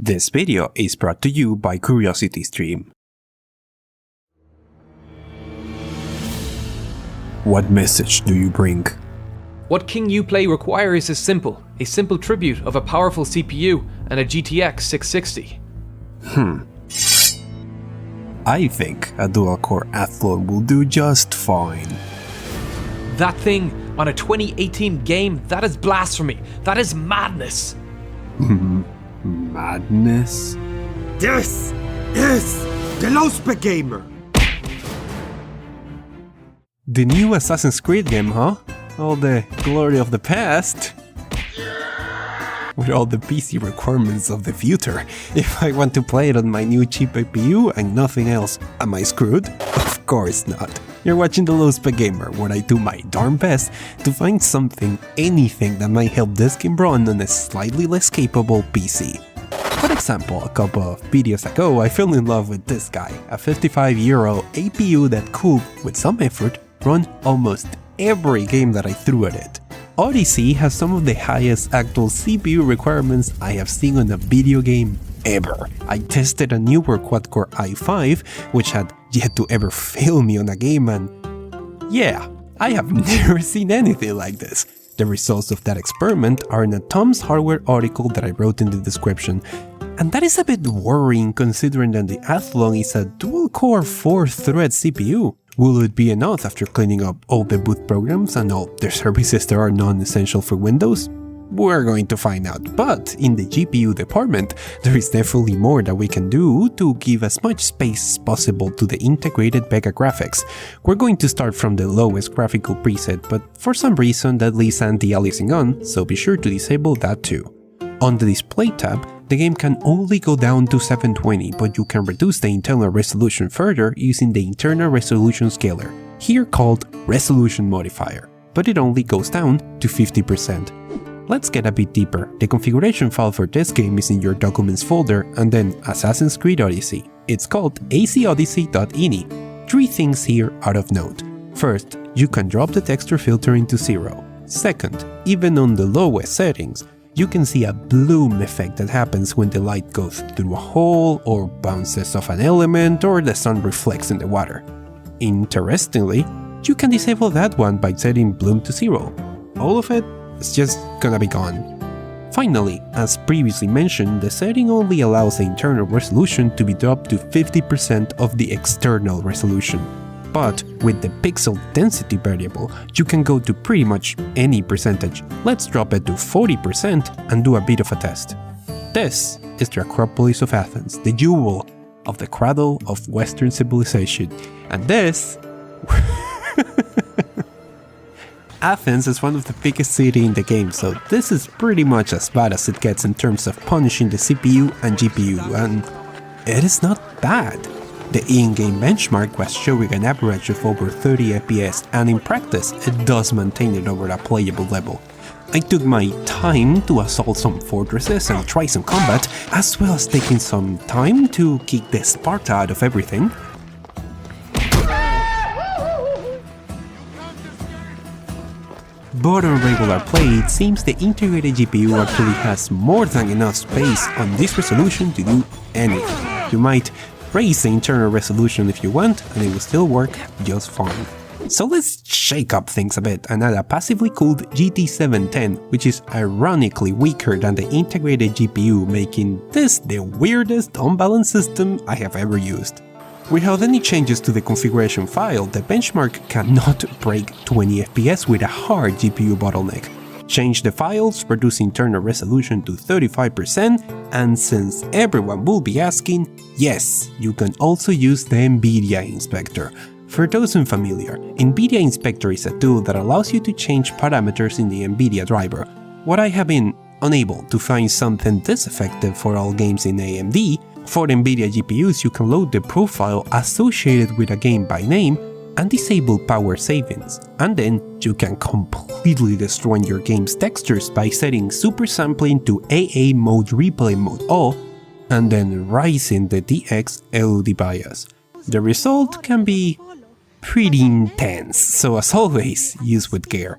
This video is brought to you by Curiosity Stream. What message do you bring? What King U Play requires is simple, a simple tribute of a powerful CPU and a GTX 660. I think a dual-core Athlon will do just fine. That thing on a 2018 game, that is blasphemy, that is madness. Madness? This is the LowSpecGamer! The new Assassin's Creed game, huh? All the glory of the past? With all the PC requirements of the future. If I want to play it on my new cheap APU and nothing else, am I screwed? Of course not. You're watching the LowSpecGamer, where I do my darn best to find something, anything that might help this game run on a slightly less capable PC. For example, a couple of videos ago I fell in love with this guy, a 55-year-old APU that could, with some effort, run almost every game that I threw at it. Odyssey has some of the highest actual CPU requirements I have seen on a video game ever. I tested a newer quad-core i5, which had yet to ever fail me on a game, and yeah, I have never seen anything like this. The results of that experiment are in a Tom's Hardware article that I wrote in the description, and that is a bit worrying considering that the Athlon is a dual-core 4-thread CPU. Will it be enough after cleaning up all the boot programs and all the services that are non-essential for Windows? We're going to find out, but in the GPU department, there is definitely more that we can do to give as much space as possible to the integrated Vega graphics. We're going to start from the lowest graphical preset, but for some reason that leaves anti-aliasing on, so be sure to disable that too. On the display tab, the game can only go down to 720, but you can reduce the internal resolution further using the internal resolution scaler, here called Resolution Modifier, but it only goes down to 50%. Let's get a bit deeper. The configuration file for this game is in your Documents folder and then Assassin's Creed Odyssey. It's called acodyssey.ini. Three things here are of note. First, you can drop the texture filter into 0. Second, even on the lowest settings, you can see a bloom effect that happens when the light goes through a hole or bounces off an element or the sun reflects in the water. Interestingly, you can disable that one by setting bloom to 0. All of it is just gonna be gone. Finally, as previously mentioned, the setting only allows the internal resolution to be dropped to 50% of the external resolution. But with the pixel density variable, you can go to pretty much any percentage. Let's drop it to 40% and do a bit of a test. This is the Acropolis of Athens, the jewel of the cradle of Western civilization. And this... Athens is one of the biggest cities in the game, so this is pretty much as bad as it gets in terms of punishing the CPU and GPU, and it is not bad. The in-game benchmark was showing an average of over 30 FPS, and in practice it does maintain it over a playable level. I took my time to assault some fortresses and try some combat, as well as taking some time to kick the Sparta out of everything. But on regular play, it seems the integrated GPU actually has more than enough space on this resolution to do anything. You might raise the internal resolution if you want, and it will still work just fine. So let's shake up things a bit and add a passively cooled GT710, which is ironically weaker than the integrated GPU, making this the weirdest unbalanced system I have ever used. Without any changes to the configuration file, the benchmark cannot break 20 FPS with a hard GPU bottleneck. Change the files, reduce internal resolution to 35%, and since everyone will be asking, yes, you can also use the NVIDIA Inspector. For those unfamiliar, NVIDIA Inspector is a tool that allows you to change parameters in the NVIDIA driver. What I have been unable to find something this effective for all games in AMD, for NVIDIA GPUs you can load the profile associated with a game by name and disable power savings, and then you can completely destroy your game's textures by setting super sampling to AA mode replay mode all, and then raising the DX LOD bias. The result can be pretty intense, so as always, use with care.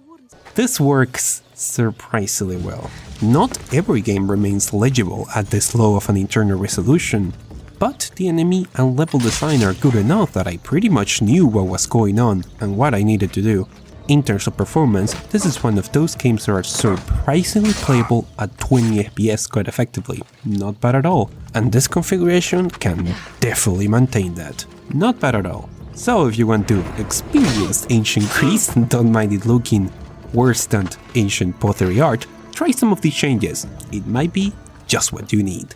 This works surprisingly well. Not every game remains legible at this low of an internal resolution, but the enemy and level design are good enough that I pretty much knew what was going on and what I needed to do. In terms of performance, this is one of those games that are surprisingly playable at 20 FPS quite effectively. Not bad at all. And this configuration can definitely maintain that. Not bad at all. So if you want to experience ancient Greece and don't mind it looking worse than ancient pottery art, try some of these changes. It might be just what you need.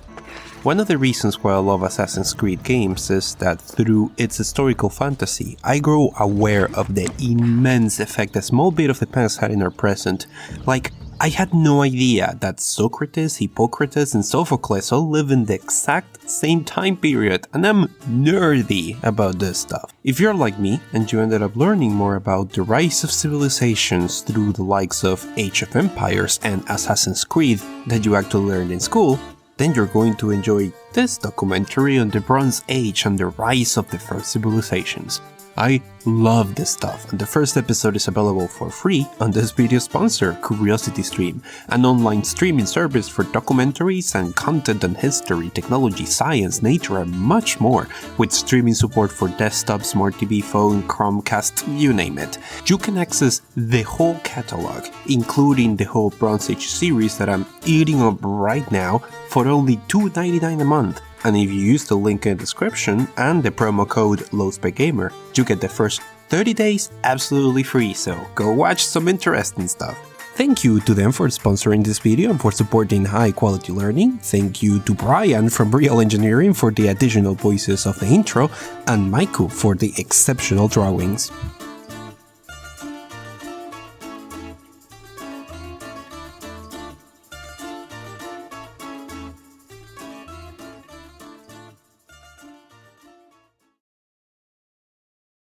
One of the reasons why I love Assassin's Creed games is that through its historical fantasy, I grow aware of the immense effect a small bit of the past had in our present. Like, I had no idea that Socrates, Hippocrates, and Sophocles all live in the exact same time period, and I'm nerdy about this stuff. If you're like me, and you ended up learning more about the rise of civilizations through the likes of Age of Empires and Assassin's Creed that you actually learned in school, then you're going to enjoy this documentary on the Bronze Age and the rise of the first civilizations. I love this stuff, and the first episode is available for free on this video sponsor, CuriosityStream, an online streaming service for documentaries and content on history, technology, science, nature, and much more, with streaming support for desktop, smart TV, phone, Chromecast, you name it. You can access the whole catalog, including the whole Bronze Age series that I'm eating up right now, for only $2.99 a month. And if you use the link in the description and the promo code LowSpecGamer, you get the first 30 days absolutely free, so go watch some interesting stuff. Thank you to them for sponsoring this video and for supporting high quality learning. Thank you to Brian from Real Engineering for the additional voices of the intro, and Maiku for the exceptional drawings.